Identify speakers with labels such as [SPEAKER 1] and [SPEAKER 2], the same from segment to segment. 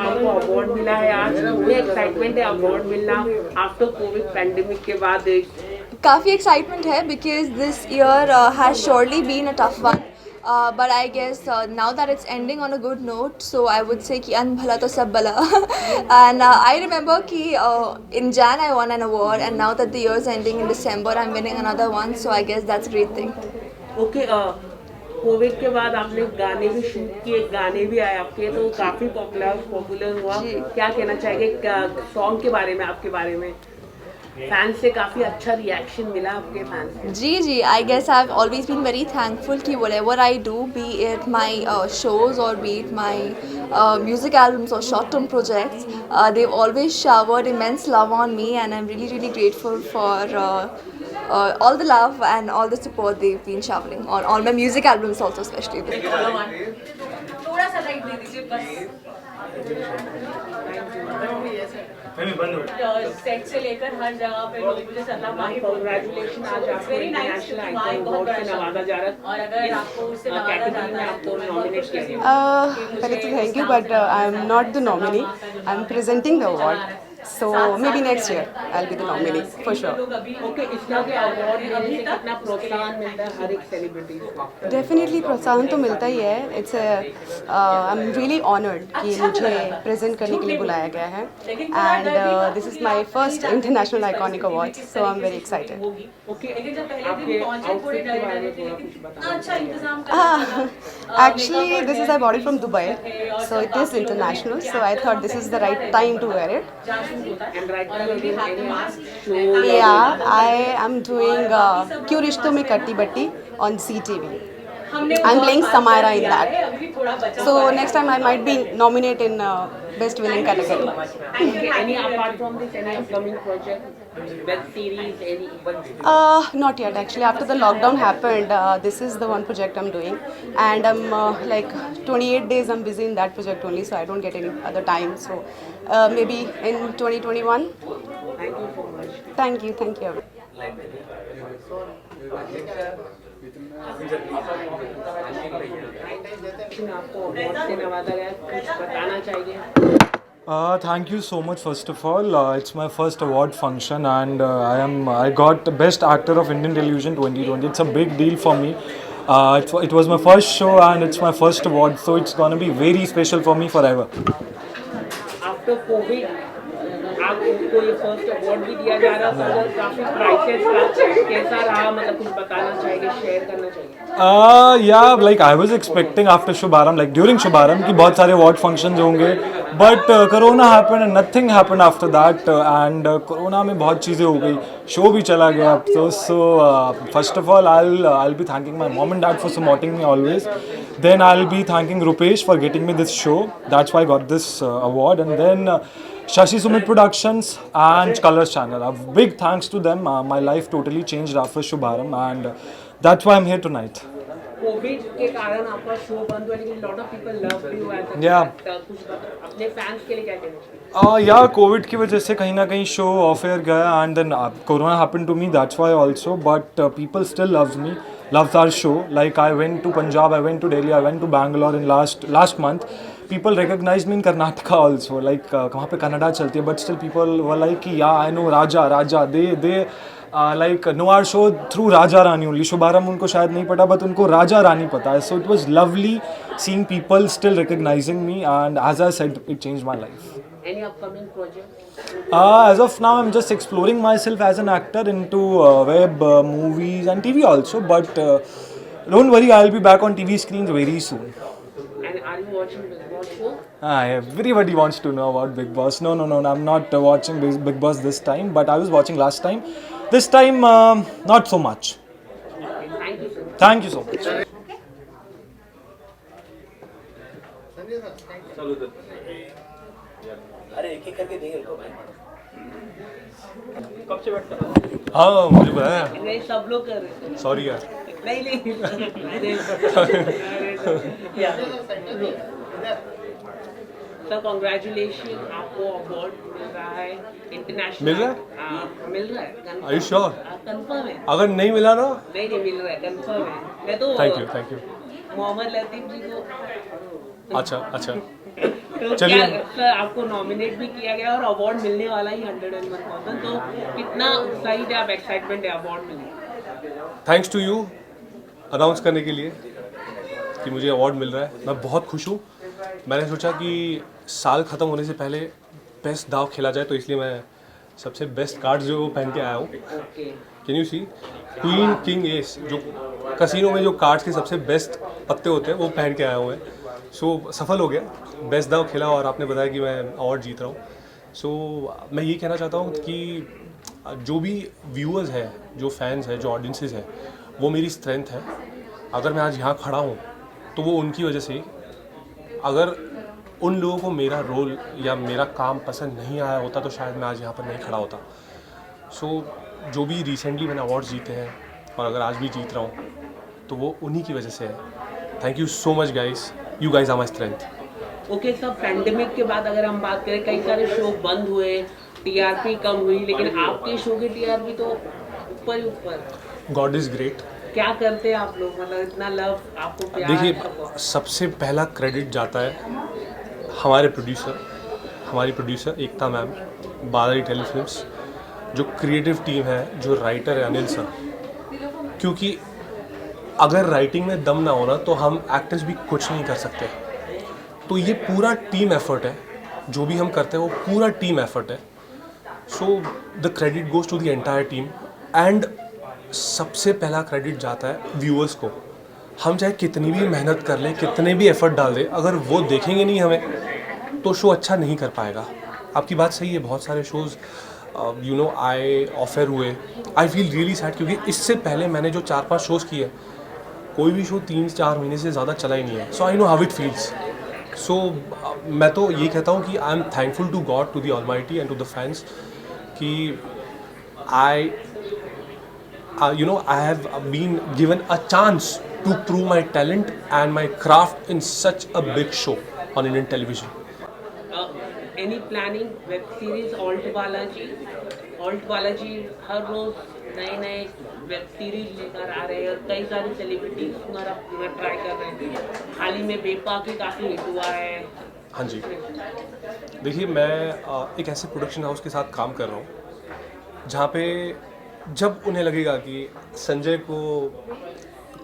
[SPEAKER 1] आपको अवार्ड मिला है आज, ये एक्साइटमेंट है अवार्ड मिलना आफ्टर कोविड पैंडेमिक के बाद।
[SPEAKER 2] काफ़ी एक्साइटमेंट है because this year has surely been a tough one. But I guess now that it's ending on a good note, so I would say कि अन भला तो सब भला. And I remember कि in Jan I won an award, and now that the year is ending in December, I'm winning another one. So I guess that's a great thing.
[SPEAKER 1] Okay, Covid के बाद आपने गाने भी shoot किए, गाने भी आए आपके, तो काफ़ी पॉपुलर हुआ। क्या कहना चाहेंगे सॉन्ग के बारे में, आपके बारे में? फैंस से काफ़ी अच्छा रिएक्शन मिला आपके फैंस से।
[SPEAKER 2] जी, I guess I've always been very thankful कि whatever I do, be it my shows or be it my music albums or short-term projects, they've always showered immense love on me, and I'm really really grateful for all the love and all the support they've been showering on all my music albums also, especially.
[SPEAKER 3] थोड़ा सा light दे दीजिए बस। Set से लेकर हर जगह पे लोग मुझे सलाह मांगे।
[SPEAKER 1] कांग्रेचुलेशन, आज आपको इंटरनेशनल आइकॉन अवार्ड से नवाजा जा रहा है,
[SPEAKER 3] और अगर आपको उससे नवाजा जाता है
[SPEAKER 1] आपको नॉमिनेट किया गया।
[SPEAKER 4] पहले तो thank you, but I am not the nominee, I am presenting the award, so maybe next year I'll be the nominee for sure.
[SPEAKER 1] Okay, इस तरह के अवार्ड मिलने से कितना प्रोत्साहन मिलता है हर एक सेलिब्रिटी को?
[SPEAKER 4] डेफिनेटली प्रोत्साहन तो मिलता ही है. It's I am really honoured कि मुझे प्रेजेंट करने के लिए बुलाया गया है, and this is my first international iconic award, so I am very excited.
[SPEAKER 1] Okay, आपके आउटफिट के बारे में थोड़ा कुछ बताओ।
[SPEAKER 3] अच्छा इंतजाम
[SPEAKER 4] Actually, this is I bought it from Dubai, so it is international. So I thought this is the right time to wear it.
[SPEAKER 1] And right now you're doing any show?
[SPEAKER 4] Yeah, I am doing Kyun Rishton Mein Katti Batti on CTV. I'm playing Samara in that. So next time I might be nominated in Best Villain category.
[SPEAKER 1] Okay, any apart from this, any upcoming project, web series, any?
[SPEAKER 4] Not yet actually. After the lockdown happened, this is the one project I'm doing, and I'm like 28 days I'm busy in that project only, so I don't get any other time. So maybe in 2021.
[SPEAKER 1] Thank you so much.
[SPEAKER 4] Thank you.
[SPEAKER 1] आपको award से नवाजा गया, कुछ बताना चाहिए?
[SPEAKER 5] Thank you so much. First of all, it's my first award function, and I got Best Actor of Indian Television 2020. It's a big deal for me. It was my first show, and it's my first award, so it's gonna be very special for me forever.
[SPEAKER 1] After Covid आपको ये first award भी दिया जा रहा है, तो काफी prices का कैसा रहा, मतलब कुछ बताना चाहिए, शेयर करना चाहिए?
[SPEAKER 5] Yeah, like I was expecting after Shubharam, like during Shubharam, कि बहुत सारे award functions होंगे, but Corona happened and nothing happened after that, and Corona में बहुत चीज़ें हो गई, show भी चला गया अब तो. So first of all, I'll be thanking my mom and dad for supporting me always. Then I'll be thanking Rupesh for getting me this show. That's why I got this award. And then Shashi Sumit Productions and Colors Channel. A big thanks to them. My life totally changed after Shubharam, and that's why I'm here tonight.
[SPEAKER 1] Covid के कारण आपका show बंद हुआ, लेकिन lot of people love you as a
[SPEAKER 5] Yeah.
[SPEAKER 1] कुछ अपने fans के लिए क्या कहना चाहिए?
[SPEAKER 5] या कोविड की वजह से कहीं ना कहीं शो ऑफ एयर गया, and then corona happened to me, that's why also, but people still loves me, loves our show. Like I went to Punjab, I went to Delhi, I went to Bangalore in last month. People recognized me in Karnataka also. Like कहाँ पे कन्नड़ा चलती है, but still people were like कि yeah, I know Raja. They like know our show through Raja Rani only. Shubharam उनको शायद नहीं पता, but उनको राजा रानी पता है. So it was lovely seeing people still recognizing me, and as I said, it changed my life.
[SPEAKER 1] Any upcoming project?
[SPEAKER 5] As of now, I'm just exploring myself as an actor into web, movies and TV also. But don't worry, I'll be back on TV screens very soon.
[SPEAKER 1] And are you watching Big Boss show?
[SPEAKER 5] Everybody wants to know about Big Boss. No, I'm not watching Big Boss this time, but I was watching last time. This time, not so much.
[SPEAKER 1] Thank you so much.
[SPEAKER 5] Thank you so much.
[SPEAKER 6] अरे एक करके देंगे इनको भाई।
[SPEAKER 1] कब से बैठता?
[SPEAKER 5] हाँ, मुझे पता है.
[SPEAKER 1] नहीं, सब लोग कर रहे हैं।
[SPEAKER 5] Sorry यार.
[SPEAKER 1] नहीं या सर कॉन्ग्रेचुलेशन, आपको अवार्ड मिल रहा है इंटरनेशनल।
[SPEAKER 7] मिल रहा
[SPEAKER 1] है? हाँ मिल रहा है।
[SPEAKER 7] Are you sure?
[SPEAKER 1] कंफर्म है।
[SPEAKER 7] अगर नहीं मिला ना,
[SPEAKER 1] नहीं नहीं मिल रहा है, कंफर्म है। मैं तो
[SPEAKER 7] थैंक यू।
[SPEAKER 1] मोहम्मद लतीफ जी को
[SPEAKER 7] अच्छा
[SPEAKER 1] तो
[SPEAKER 7] चलिए।
[SPEAKER 1] क्या सर आपको नॉमिनेट भी किया गया और अवार्ड मिलने वाला ही 101,000, तो कितना उत्साहित है आप, एक्साइटमेंट है अवार्ड मिलने?
[SPEAKER 7] थैंक्स टू यू अनाउंस करने के लिए कि मुझे अवार्ड मिल रहा है। मैं बहुत खुश हूँ। मैंने सोचा कि साल ख़त्म होने से पहले बेस्ट दाव खेला जाए, तो इसलिए मैं सबसे बेस्ट कार्ड जो पहन के आया हूँ।
[SPEAKER 1] Okay
[SPEAKER 7] can you see, queen king ace, जो कसिनो में जो कार्ड्स के सबसे बेस्ट पत्ते होते हैं वो पहन के आया हुए हैं। सो सफल हो गया, बेस्ट दाव खेला और आपने बताया कि मैं अवार्ड जीत रहा हूँ। सो मैं ये कहना चाहता हूँ कि जो भी व्यूअर्स हैं, जो फैंस हैं, जो ऑडियंसेस हैं, वो मेरी स्ट्रेंथ है। अगर मैं आज यहाँ खड़ा हूँ तो वो उनकी वजह से ही। अगर उन लोगों को मेरा रोल या मेरा काम पसंद नहीं आया होता तो शायद मैं आज यहाँ पर नहीं खड़ा होता। सो जो भी रिसेंटली मैंने अवार्ड्स जीते हैं और अगर आज भी जीत रहा हूँ तो वो उन्हीं की वजह से है। Thank you so much guys, you guys are my strength.
[SPEAKER 1] Okay sir, pandemic के बाद अगर हम बात करें, कई सारे शो बंद हुए, टीआरपी कम हुई, लेकिन आपके शो की टीआरपी तो ऊपर ही ऊपर।
[SPEAKER 7] God is great.
[SPEAKER 1] क्या करते हैं आप लोग, मतलब इतना लव आपको प्यार?
[SPEAKER 7] देखिए, सबसे पहला क्रेडिट जाता है हमारे प्रोड्यूसर, हमारी प्रोड्यूसर एकता मैम, बालाजी टेलीफिल्म्स, जो क्रिएटिव टीम है, जो राइटर है अनिल सर। क्योंकि अगर राइटिंग में दम ना होना तो हम एक्टर्स भी कुछ नहीं कर सकते। तो ये पूरा टीम एफर्ट है, जो भी हम करते हैं वो पूरा टीम एफर्ट है। So the credit goes to the entire team. And सबसे पहला क्रेडिट जाता है व्यूअर्स को। हम चाहे कितनी भी मेहनत कर लें, कितने भी एफर्ट डाल दें, अगर वो देखेंगे नहीं हमें तो शो अच्छा नहीं कर पाएगा। आपकी बात सही है, बहुत सारे शोज़ यू नो आए, ऑफर हुए। आई फील रियली सैड, क्योंकि इससे पहले मैंने जो 4-5 शोज़ किए, कोई भी शो 3-4 महीने से ज़्यादा चला ही नहीं है। So I know how it feels. So मैं तो ये कहता हूँ कि I am thankful to God, to the almighty and to the fans कि I you know, I have been given a chance to prove my talent and my craft in such a big show on Indian television.
[SPEAKER 1] Any planning web series ALT Balaji? ALT Balaji हर रोज नए नए web series लेकर आ रहे हैं और कई सारे सेलिब्रिटीज ट्राई कर रहे हैं। हाल ही में बेपाकी काफ़ी हिट हुआ है।
[SPEAKER 7] हाँ जी, देखिए मैं एक ऐसे प्रोडक्शन हाउस के साथ काम कर रहा हूँ जहाँ पे जब उन्हें लगेगा कि संजय को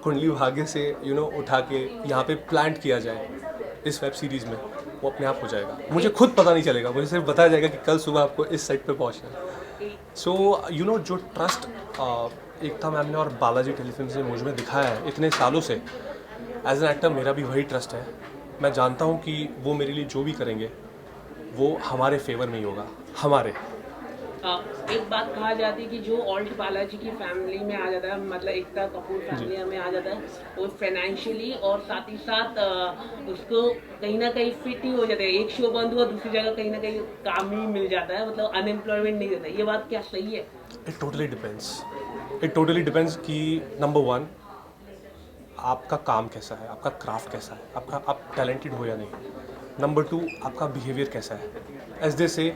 [SPEAKER 7] कुंडली भाग्य से उठा के यहाँ पे प्लांट किया जाए इस वेब सीरीज़ में, वो अपने आप हो जाएगा। मुझे खुद पता नहीं चलेगा, मुझे सिर्फ बताया जाएगा कि कल सुबह आपको इस साइट पे पहुँचना है। सो जो ट्रस्ट एकता मैम ने और बालाजी टेलीफिल्म्स ने मुझ में दिखाया है इतने सालों से, एज एन एक्टर मेरा भी वही ट्रस्ट है। मैं जानता हूँ कि वो मेरे लिए जो भी करेंगे वो हमारे फेवर में ही होगा, हमारे।
[SPEAKER 1] एक बात कहा जाती है कि जो ऑल्ट बालाजी की फैमिली में आ जाता है, मतलब एकता कपूर फैमिली में आ जाता है, वो फाइनेंशियली और साथ ही साथ उसको कहीं ना कहीं फिट ही हो जाता है। एक शो बंद हुआ, दूसरी जगह कहीं ना कहीं काम ही मिल जाता है, मतलब अनएम्प्लॉयमेंट नहीं रहता। ये बात क्या सही है?
[SPEAKER 7] इट टोटली डिपेंड्स कि नंबर 1 आपका काम कैसा है, आपका क्राफ्ट कैसा है, आप टैलेंटेड हो या नहीं। नंबर 2 आपका बिहेवियर कैसा है। एज दे से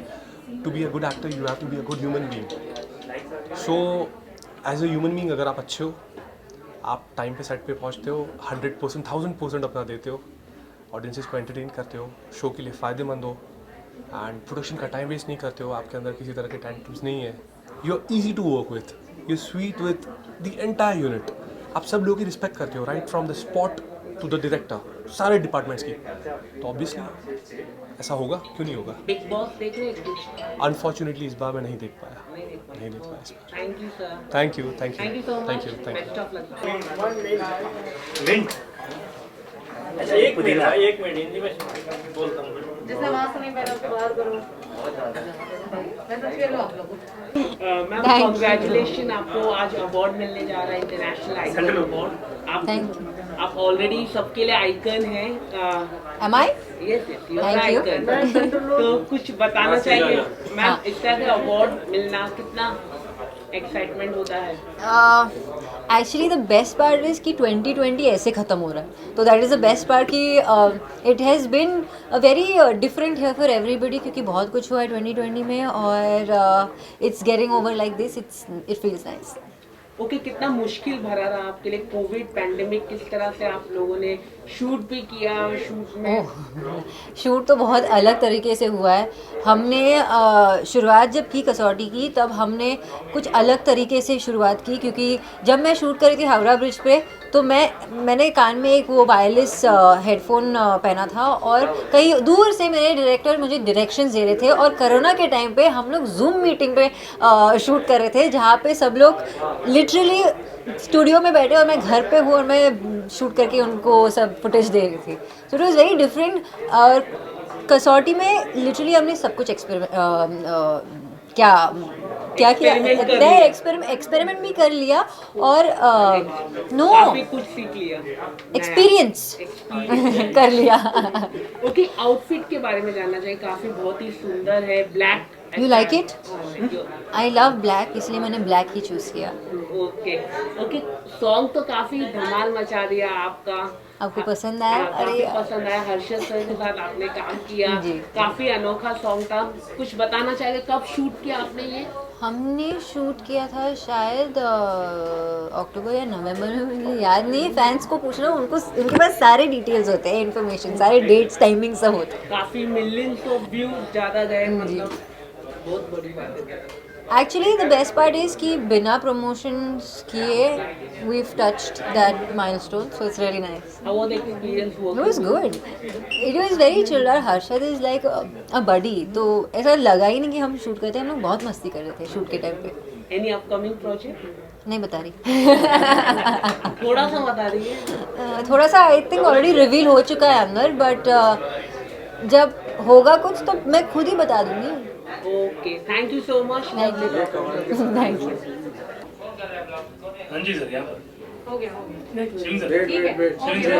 [SPEAKER 7] to be a good actor you have to be a good human being. So as a human being अगर आप अच्छे हो, आप टाइम पे सेट पे पहुंचते हो, 100%, 1000% अपना देते हो, ऑडियंसेस को एंटरटेन करते हो, शो के लिए फ़ायदेमंद हो, एंड प्रोडक्शन का टाइम वेस्ट नहीं करते हो, आपके अंदर किसी तरह के टैंट्रम्स नहीं है, you are easy to work with, you sweet with the entire unit. आप सब लोगों की रिस्पेक्ट करते हो, right from the spot to the director, सारे डिपार्टमेंट्स की। तो ऑब्वियसली ऐसा होगा, क्यों नहीं होगा।
[SPEAKER 1] बिग बॉस देख रहे हैं?
[SPEAKER 7] अनफॉर्चुनेटली इस बार मैं नहीं देख पाया इस बार।
[SPEAKER 1] Thank you sir.
[SPEAKER 7] Thank you
[SPEAKER 1] so much.
[SPEAKER 7] Thank you.
[SPEAKER 1] Best of luck.
[SPEAKER 6] अच्छा एक मिनट हिंदी में बोलता हूँ।
[SPEAKER 3] जैसे वहाँ से नहीं पहले उसको बाहर करो। मैं तो खेलो आप लोगों।
[SPEAKER 1] मैम कॉन्ग्रेचुलेशन, आपको आज अवार्ड मिलने जा रहा है, इंटरनेशनल आइकन अवार्ड। आप ऑलरेडी सबके लिए आइकन हैं।
[SPEAKER 2] Am I?
[SPEAKER 1] Yes you are
[SPEAKER 2] Thank you.
[SPEAKER 1] Icon. तो कुछ बताना चाहिए मैम, इस तरह का अवार्ड मिलना कितना एक्साइटमेंट होता है?
[SPEAKER 8] Actually the best part is कि 2020 ऐसे ख़त्म हो रहा है, तो that is the best part कि it has been a very different year for everybody, क्योंकि बहुत कुछ हुआ है 2020 में और it's getting over like this, it feels nice.
[SPEAKER 1] Okay, कितना मुश्किल भरा रहा आपके लिए कोविड पैंडेमिक? किस तरह से आप लोगों ने शूट भी किया? शूट में
[SPEAKER 8] शूट तो बहुत अलग तरीके से हुआ है। हमने शुरुआत जब की कसौटी की तब हमने कुछ अलग तरीके से शुरुआत की, क्योंकि जब मैं शूट कर रही थी हावड़ा ब्रिज पे तो मैंने कान में एक वो वायरलेस हेडफोन पहना था और कहीं दूर से मेरे डायरेक्टर मुझे डायरेक्शंस दे रहे थे और कोरोना के टाइम पे हम लोग जूम मीटिंग पे शूट कर रहे थे, जहाँ पे सब लोग लिटरली स्टूडियो में बैठे और मैं घर पे हूँ और मैं शूट करके उनको सब फुटेज दे रही थी। So it was very different. और कसौटी में लिटरली हमने सब कुछ क्या किया, एक्सपेरिमेंट भी कर लिया और नो
[SPEAKER 1] काफी कुछ सीख लिया,
[SPEAKER 8] एक्सपीरियंस कर लिया।
[SPEAKER 1] ओके, आउटफिट के बारे में जानना चाहिए। काफी बहुत ही सुंदर है, black.
[SPEAKER 8] You like it? I love black, इसलिए मैंने ब्लैक ही चूज किया।
[SPEAKER 1] ओके ओके, सॉन्ग तो काफी धमाल मचा दिया आपका।
[SPEAKER 8] आपको पसंद आया?
[SPEAKER 1] काफी पसंद आया। हर्षद सर के साथ आपने काम किया, काफी अनोखा सॉन्ग था। कुछ बताना चाहेंगे कब शूट किया आपने ये?
[SPEAKER 8] हमने शूट किया था शायद अक्टूबर या नवंबर में, मुझे याद नहीं। फैंस को पूछना, उनके पास सारे डिटेल्स होते हैं, इन्फॉर्मेशन, सारे डेट्स, टाइमिंग सब होते हैं।
[SPEAKER 1] काफी मिलियंस ऑफ व्यूज ज्यादा गए, मतलब बहुत बड़ी बात है।
[SPEAKER 8] Actually the best part is कि बिना प्रमोशंस किए we've touched that milestone, so it's really nice.
[SPEAKER 1] How was the experience
[SPEAKER 8] It
[SPEAKER 1] working?
[SPEAKER 8] was good. It was very chill. और Harshad is like a buddy, तो ऐसा लगा ही नहीं कि हम शूट करते हैं। हम लोग बहुत मस्ती कर रहे थे शूट के टाइम पे।
[SPEAKER 1] Any upcoming project?
[SPEAKER 8] नहीं बता रही।
[SPEAKER 1] थोड़ा सा बता दीजिए।
[SPEAKER 8] थोड़ा सा आई थिंक ऑलरेडी रिवील हो चुका है अंदर, बट जब होगा कुछ तो मैं खुद ही बता दूंगी।
[SPEAKER 1] Okay, thank you so much.
[SPEAKER 8] Thank you.
[SPEAKER 6] हाँ जी सर, यहाँ पर
[SPEAKER 3] हो गया
[SPEAKER 6] शिविंग सर,
[SPEAKER 3] ठीक है
[SPEAKER 6] शिविंग सर,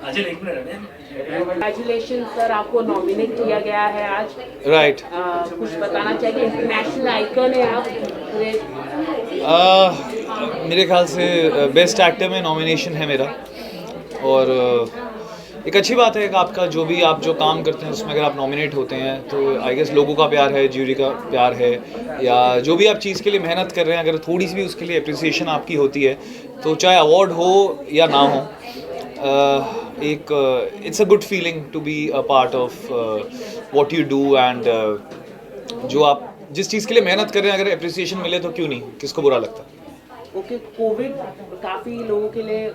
[SPEAKER 6] अजय एक मिनट है।
[SPEAKER 1] कंग्रेचुलेशन सर, आपको नॉमिनेट किया गया है आज।
[SPEAKER 9] राइट।
[SPEAKER 1] कुछ बताना चाहिए? इंटरनेशनल आइकन है आप।
[SPEAKER 9] मेरे ख्याल से बेस्ट एक्टर में नॉमिनेशन है मेरा, और एक अच्छी बात है कि आपका जो काम करते हैं उसमें अगर आप नॉमिनेट होते हैं तो आई गेस लोगों का प्यार है, ज्यूरी का प्यार है, या जो भी आप चीज़ के लिए मेहनत कर रहे हैं अगर थोड़ी सी भी उसके लिए अप्रिसिएशन आपकी होती है तो चाहे अवार्ड हो या ना हो, it's a good feeling to be a part of what you do, and जो आप जिस चीज़ के लिए मेहनत कर रहे हैं अगर अप्रिसिएशन मिले तो क्यों नहीं, किसको बुरा लगता।
[SPEAKER 1] ओके, कोविड काफी लोगों के लिए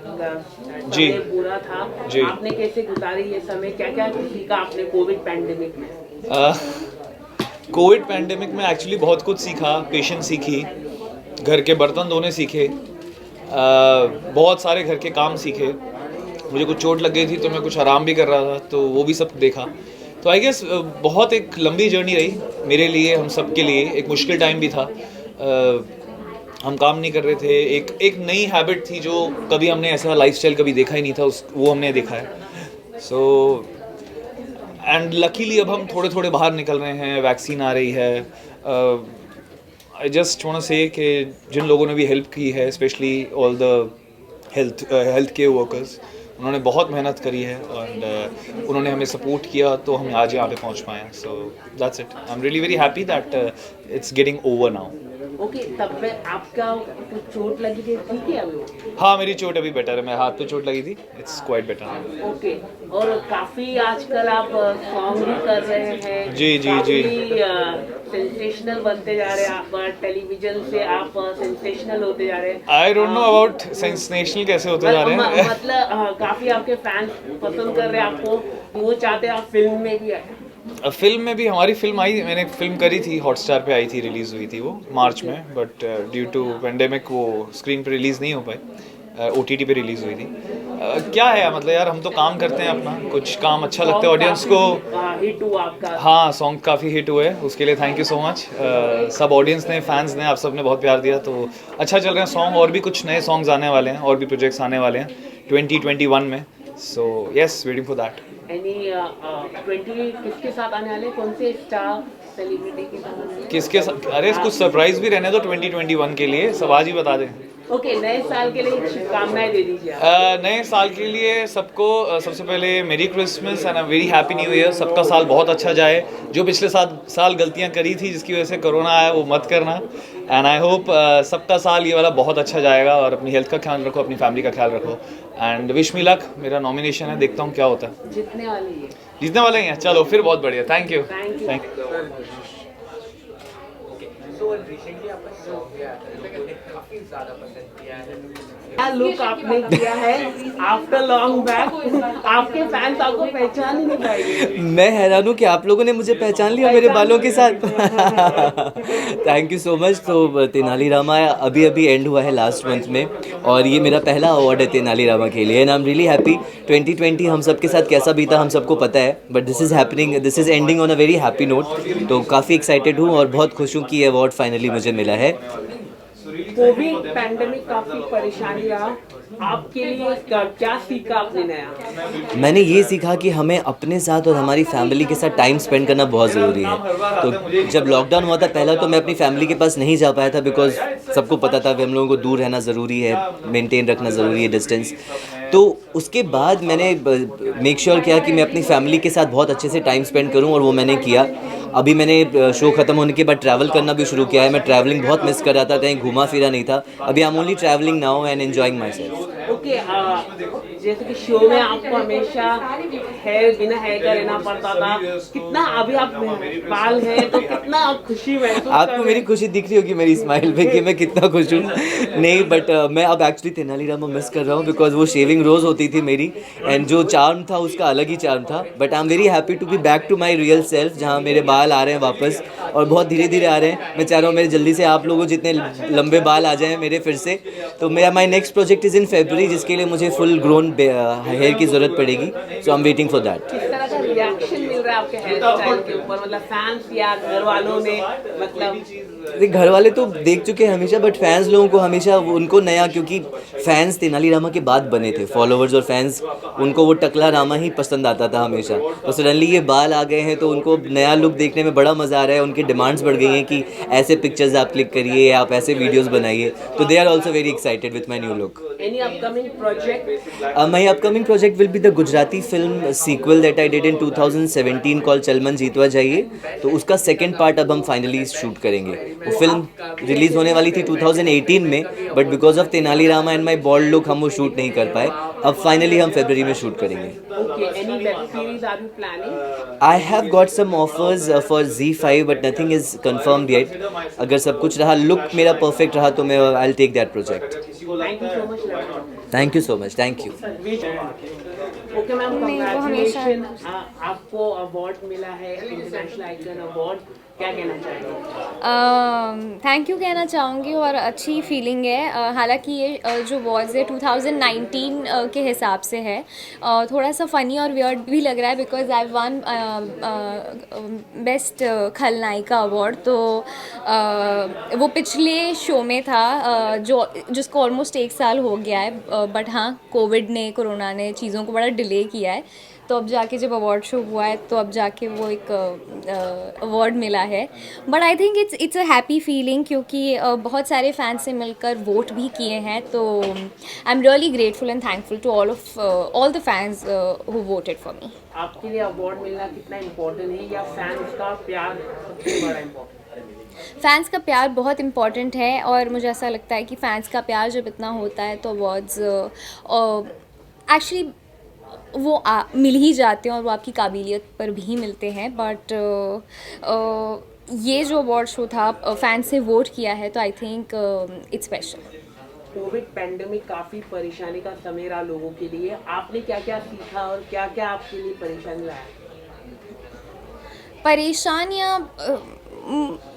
[SPEAKER 9] जी
[SPEAKER 1] बुरा था
[SPEAKER 9] जी।
[SPEAKER 1] आपने कैसे गुजारी ये समय? क्या क्या सीखा आपने कोविड पैंडेमिक में?
[SPEAKER 9] कोविड पैंडेमिक में एक्चुअली बहुत कुछ सीखा, पेशेंस सीखी, घर के बर्तन धोने सीखे, बहुत सारे घर के काम सीखे। मुझे कुछ चोट लग गई थी तो मैं कुछ आराम भी कर रहा था, तो वो भी सब देखा। तो आई गेस बहुत एक लंबी जर्नी रही मेरे लिए, हम सब के लिए। एक मुश्किल टाइम भी था, हम काम नहीं कर रहे थे, एक नई हैबिट थी जो कभी हमने ऐसा लाइफस्टाइल कभी देखा ही नहीं था, वो हमने देखा है। सो एंड लकीली अब हम थोड़े थोड़े बाहर निकल रहे हैं, वैक्सीन आ रही है। आई जस्ट वांट टू से कि जिन लोगों ने भी हेल्प की है, specially all the health care workers, उन्होंने बहुत मेहनत करी है और उन्होंने हमें सपोर्ट किया तो हम आज यहाँ पे पहुँच पाए हैं। So that's it. I am really very happy that it's getting over now.
[SPEAKER 1] Okay, तब में आपका कुछ चोट लगी थी, ठीक है अभी?
[SPEAKER 9] हाँ, मेरी चोट अभी बेटर है, मैं हाथ पे चोट लगी थी, इट्स क्वाइट बेटर।
[SPEAKER 1] ओके, और काफी आजकल आप सॉन्ग भी कर रहे हैं।
[SPEAKER 9] जी जी जी।
[SPEAKER 1] सेंसेशनल बनते जा रहे हैं आप, टेलीविजन से आप सेंसेशनल होते जा रहे हैं।
[SPEAKER 9] I don't know about sensational कैसे होते जा रहे हैं।
[SPEAKER 1] मतलब काफी आपके फैंस पसंद कर रहे हैं आपको, वो चाहते हैं आप फिल्म में भी आए।
[SPEAKER 9] फिल्म में भी हमारी फिल्म आई, मैंने फिल्म करी थी, हॉटस्टार पे आई थी, रिलीज़ हुई थी वो मार्च में, बट ड्यू टू पेंडेमिक वो स्क्रीन पे रिलीज़ नहीं हो पाई, OTT पे रिलीज़ हुई थी। क्या है मतलब यार, हम तो काम करते हैं अपना, कुछ काम अच्छा लगता है ऑडियंस को।
[SPEAKER 1] हिट हुआ आपका?
[SPEAKER 9] हाँ, सॉन्ग काफ़ी हिट हुए, उसके लिए थैंक यू सो मच। सब ऑडियंस ने, फैंस ने, आप सब ने बहुत प्यार दिया, तो अच्छा चल रहे हैं सॉन्ग। और भी कुछ नए सॉन्ग्स आने वाले हैं, और भी प्रोजेक्ट्स आने वाले हैं 2021 में। So yes, waiting for that.
[SPEAKER 1] Any 20 किसके साथ आने वाले, कौन से स्टार सेलिब्रिटी के साथ?
[SPEAKER 9] किसके साथ? अरे कुछ सरप्राइज भी रहने दो 2021 के लिए, सब आज ही बता दें।
[SPEAKER 1] ओके, नए साल के लिए शुभकामनाएं दे दीजिए आप।
[SPEAKER 9] नए साल के लिए सबको सबसे पहले मेरी Christmas and very happy new year. सबका साल बहुत अच्छा जाए। जो पिछले साल गलतियां करी थी जिसकी वजह से कोरोना आया वो मत करना। एंड आई होप सबका साल ये वाला बहुत अच्छा जाएगा। और अपनी हेल्थ का ख्याल रखो, अपनी फैमिली का ख्याल रखो। And wish me luck. मेरा नॉमिनेशन है, देखता हूँ क्या होता है।
[SPEAKER 1] जीतने वाली है।
[SPEAKER 9] जीतने वाले हैं, चलो फिर बहुत बढ़िया। Thank you.
[SPEAKER 1] Thank you.
[SPEAKER 9] Thank you.
[SPEAKER 1] क्या लुक आपने किया है आफ्टर लॉन्ग बैक? आपके फैंस आपको पहचान ही नहीं पाएंगे।
[SPEAKER 10] मैं हैरान हूँ कि आप लोगों ने मुझे पहचान लिया मेरे बालों के साथ। Thank you so much. तो तेनालीरामा अभी अभी एंड हुआ है लास्ट मंथ में, और ये मेरा पहला अवार्ड है तेनालीरामा के लिए। And I am really happy. 2020 हम सबके साथ कैसा बीता हम सबको पता है, but this is ending on a very happy note. तो काफ़ी एक्साइटेड हूँ और बहुत खुश हूँ कि ये अवार्ड फाइनली मुझे मिला है।
[SPEAKER 1] कोविड पैंडेमिक काफी परेशानी रहा आपके लिए, क्या सीखा आपने नया?
[SPEAKER 10] मैंने ये सीखा कि हमें अपने साथ और हमारी फैमिली के साथ टाइम स्पेंड करना बहुत ज़रूरी है। तो जब लॉकडाउन हुआ था पहला, तो मैं अपनी फैमिली के पास नहीं जा पाया था, बिकॉज सबको पता था कि हम लोगों को दूर रहना ज़रूरी है, मेंटेन रखना ज़रूरी है डिस्टेंस। तो उसके बाद मैंने मेक श्योर किया कि मैं अपनी फैमिली के साथ बहुत अच्छे से टाइम स्पेंड करूं, और वो मैंने किया। अभी मैंने शो ख़त्म होने के बाद ट्रैवल करना भी शुरू किया है। मैं ट्रैवलिंग बहुत मिस कर रहा था, कहीं घुमा फिरा नहीं था। अभी I am only travelling now and enjoying my self.
[SPEAKER 1] Okay, जैसे कि शो में आपको हमेशा हेयर बिना हेयर का रहना पड़ता था, कितना अभी आप बाल है तो कितना आप खुशी महसूस कर
[SPEAKER 10] आपको
[SPEAKER 1] रहे
[SPEAKER 10] मेरी
[SPEAKER 1] हैं?
[SPEAKER 10] खुशी दिख रही होगी मेरी स्माइल पे कि मैं कितना खुश हूँ। नहीं, बट मैं अब एक्चुअली तेनालीरामा मिस कर रहा हूँ, बिकॉज वो शेविंग रोज़ होती थी मेरी, एंड जो चार्म था उसका अलग ही चार्म था। But I am very happy to be back to my real self, जहाँ मेरे बाल आ रहे हैं वापस, और बहुत धीरे धीरे आ रहे हैं। मैं चाह रहा हूँ मेरे जल्दी से आप लोगों जितने लंबे बाल आ जाएँ मेरे फिर से। तो मेरा my next project is in February, जिसके लिए मुझे फुल ग्रोन हेयर की ज़रूरत पड़ेगी। So I am waiting for that.
[SPEAKER 1] किस तरह का रिएक्शन मिल रहा है आपके हेयर स्टाइल के ऊपर, मतलब फैंस या घर वालों ने? मतलब
[SPEAKER 10] घर वाले तो देख चुके हैं हमेशा, बट फैंस लोगों को हमेशा उनको नया, क्योंकि फैंस तेनालीरामा के बाद बने थे, फॉलोअर्स और फैंस, उनको वो टकला रामा ही पसंद आता था हमेशा। तो सडनली ये बाल आ गए हैं तो उनको नया लुक देखने में बड़ा मज़ा आ रहा है। उनकी डिमांड्स बढ़ गई हैं कि ऐसे पिक्चर्स आप क्लिक करिए, आप ऐसे वीडियोस बनाइए। तो they are also very excited with my new look.
[SPEAKER 1] Any upcoming project?
[SPEAKER 10] My upcoming project will be the Gujarati film sequel that I did in 2017 called चलमन जीतवा जाइए। तो उसका सेकंड पार्ट अब हम फाइनली शूट करेंगे। वो film release होने वाली थी 2018 में, but because of Tenalirama and my bald look हम वो शूट नहीं कर पाए। अब फाइनली हम फरवरी में शूट करेंगे।
[SPEAKER 1] Okay, any web series are you planning?
[SPEAKER 10] I have got some offers for ZEE5, but nothing is confirmed yet. अगर सब कुछ रहा, लुक मेरा परफेक्ट रहा, तो मैं I will take that project.
[SPEAKER 1] Thank you so much.
[SPEAKER 10] Thank you so much. Thank you.
[SPEAKER 1] Okay ma'am, congratulation, आपको award मिला है, इंटरनेशनल आइकन अवार्ड। क्या कहना चाहेंगे?
[SPEAKER 11] थैंक यू कहना चाहूँगी, और अच्छी फीलिंग है। हालांकि ये जो अवार्ड्स है 2019 के हिसाब से है, थोड़ा सा फ़नी और वियर्ड भी लग रहा है, बिकॉज आई वन बेस्ट खलनायिका अवार्ड। तो वो पिछले शो में था, जिसको ऑलमोस्ट 1 साल हो गया है, बट हाँ कोरोना ने चीज़ों को बड़ा डिले किया है। तो अब जाके जब अवार्ड शो हुआ है तो अब जाके वो एक अवार्ड मिला है। But I think it's a happy feeling, क्योंकि बहुत सारे फैंस से मिलकर वोट भी किए हैं। तो I am really grateful and thankful to all the fans who voted for me.
[SPEAKER 1] आपके लिए अवार्ड मिलना कितना इम्पोर्टेंट है, या फैंस का प्यार सबसे बड़ा इम्पोर्टेंट है?
[SPEAKER 11] फ़ैन्स का प्यार बहुत इम्पॉर्टेंट है, और मुझे ऐसा लगता है कि फ़ैन्स का प्यार जब इतना होता है तो अवार्ड्स एक्चुअली वो मिल ही जाते हैं, और वो आपकी काबिलियत पर भी मिलते हैं। बट ये जो अवार्ड शो था, फैंस से वोट किया है, तो आई think it's special.
[SPEAKER 1] Covid pandemic काफ़ी परेशानी का समय रहा लोगों के लिए, आपने क्या क्या सीखा और क्या क्या आपके लिए परेशानी लाया?
[SPEAKER 11] परेशानियाँ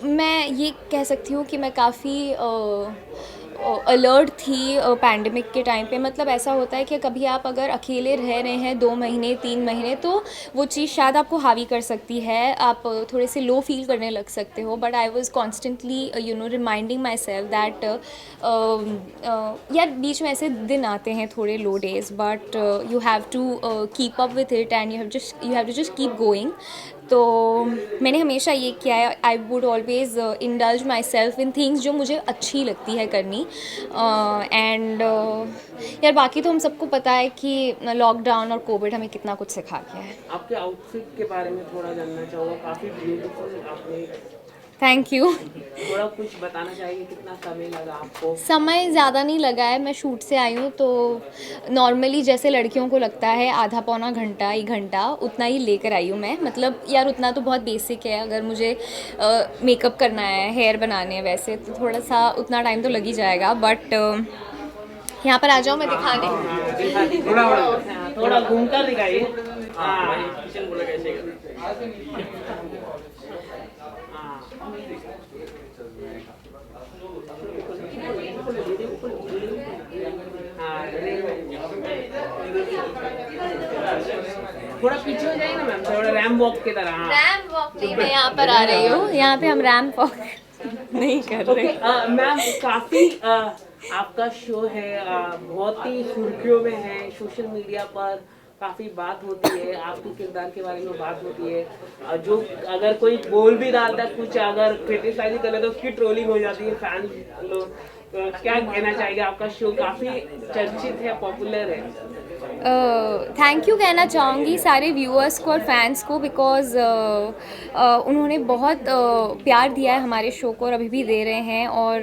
[SPEAKER 11] मैं ये कह सकती हूँ कि मैं काफ़ी अलर्ट थी पैंडेमिक के टाइम पे। मतलब ऐसा होता है कि कभी आप अगर अकेले रह रहे हैं 2 महीने 3 महीने, तो वो चीज़ शायद आपको हावी कर सकती है, आप थोड़े से लो फील करने लग सकते हो। But I was constantly reminding myself that यार बीच में ऐसे दिन आते हैं थोड़े low days, but you have to keep up with it, and you have to just keep going. तो मैंने हमेशा ये किया है, I would always indulge myself in things जो मुझे अच्छी लगती है करनी। एंड यार बाकी तो हम सबको पता है कि लॉकडाउन और कोविड हमें कितना कुछ सिखा गया है।
[SPEAKER 1] आपके आउटफिट के बारे में थोड़ा जानना चाहूँगा, काफ़ी ब्यूटीफुल आपने,
[SPEAKER 11] थैंक यू।
[SPEAKER 1] थोड़ा कुछ बताना चाहिए, कितना समय लगा आपको?
[SPEAKER 11] समय ज़्यादा नहीं लगा है, मैं शूट से आई हूँ तो नॉर्मली जैसे लड़कियों को लगता है आधा पौना घंटा 1 घंटा उतना ही लेकर आई हूँ मैं। मतलब यार उतना तो बहुत बेसिक है, अगर मुझे मेकअप करना है, हेयर बनाने हैं वैसे तो थोड़ा सा उतना टाइम तो लग ही जाएगा। बट यहाँ पर आ जाओ मैं दिखाने।
[SPEAKER 1] थोड़ा घूमकर दिखाइए। थोड़ा पीछे हो जाइए ना मैम, थोड़ा रैम वॉक की तरह।
[SPEAKER 11] रैम वॉक नहीं, मैं यहाँ पर आ रही हूँ, यहाँ पे हम रैम वॉक नहीं कर रहे।
[SPEAKER 1] मैम काफ़ी आपका शो है, बहुत ही सुर्खियों में है, सोशल मीडिया पर काफ़ी बात होती है, आपके किरदार के बारे में बात होती है। जो अगर कोई बोल भी डालता है कुछ, अगर क्रिटिसाइज कर लेता है तो उसकी ट्रोलिंग हो जाती है फैन लोग। क्या कहना चाहेंगे? आपका शो काफ़ी चर्चित है, पॉपुलर है।
[SPEAKER 11] थैंक यू कहना चाहूँगी सारे व्यूअर्स को और फैंस को, बिकॉज़ उन्होंने बहुत प्यार दिया है हमारे शो को और अभी भी दे रहे हैं और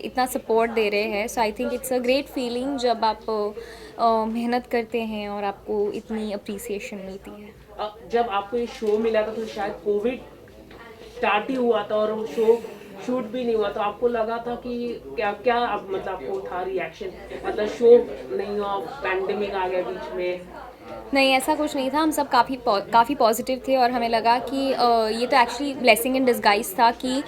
[SPEAKER 11] इतना सपोर्ट दे रहे हैं। So I think it's a great feeling जब आप मेहनत करते हैं और आपको इतनी अप्रिसिएशन मिलती है।
[SPEAKER 1] जब आपको ये शो मिला था तो शायद कोविड स्टार्ट ही हुआ था और शो शूट भी नहीं हुआ, तो आपको लगा था कि क्या क्या अब मतलब आपको था रिएक्शन, मतलब शो नहीं हुआ, पैंडेमिक आ गया बीच में?
[SPEAKER 11] नहीं, ऐसा कुछ नहीं था, हम सब काफ़ी पॉजिटिव थे और हमें लगा कि ये तो एक्चुअली ब्लेसिंग इन डिस्गाइज था कि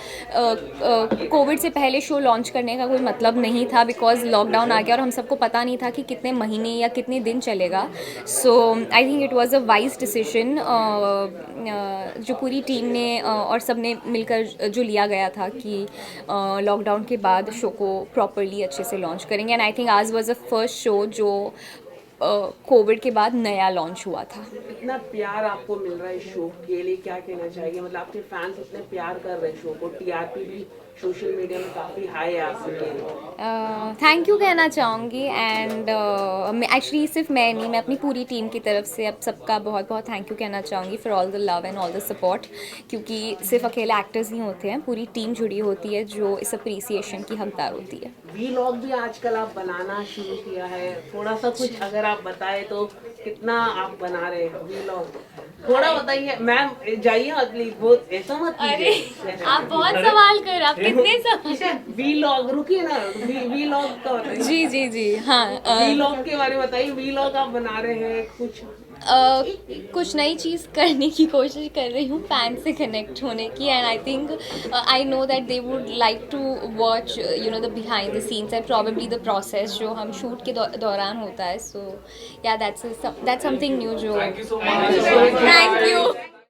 [SPEAKER 11] कोविड से पहले शो लॉन्च करने का कोई मतलब नहीं था, बिकॉज लॉकडाउन आ गया और हम सबको पता नहीं था कि कितने महीने या कितने दिन चलेगा। So I think it was a wise decision जो पूरी टीम ने और सब ने मिलकर जो लिया गया था कि लॉकडाउन के बाद शो को प्रॉपरली अच्छे से लॉन्च करेंगे। एंड आई थिंक आज वाज अ फर्स्ट शो जो कोविड के बाद नया लॉन्च हुआ था।
[SPEAKER 1] इतना प्यार आपको मिल रहा है इस शो के लिए, क्या कहना चाहिए? मतलब आपके फैंस इतने प्यार कर रहे हैं शो को, टीआरपी भी सोशल मीडिया में काफ़ी हाई है आपके लिए।
[SPEAKER 11] थैंक यू कहना चाहूँगी एंड एक्चुअली सिर्फ मैं नहीं, मैं अपनी पूरी टीम की तरफ से अब सबका बहुत बहुत थैंक यू कहना चाहूँगी for all the love and all the support, क्योंकि सिर्फ अकेले एक्टर्स नहीं होते हैं, पूरी टीम जुड़ी होती है जो इस अप्रिसिएशन की हकदार होती है।
[SPEAKER 1] वीलॉग भी आजकल आप बनाना शुरू किया है, थोड़ा सा कुछ अगर आप बताएं तो कितना आप बना रहे हैं वीलॉग, थोड़ा बताइए। मैम जाइए मत प्लीज, बहुत ऐसा मत कीजिए।
[SPEAKER 11] आप बहुत सवाल कर, आप कितने सवाल।
[SPEAKER 1] वीलॉग रुकिए ना, वीलॉग का बताइए।
[SPEAKER 11] जी जी जी हाँ,
[SPEAKER 1] वीलॉग के बारे में बताइए। वीलॉग आप बना रहे हैं,
[SPEAKER 11] कुछ नई चीज़ करने की कोशिश कर रही हूँ, फैन से कनेक्ट होने की। And I think I know that they would like to watch you know the behind the scenes and probably the process जो हम शूट के दौरान होता है। So yeah that's something new जो थैंक यू।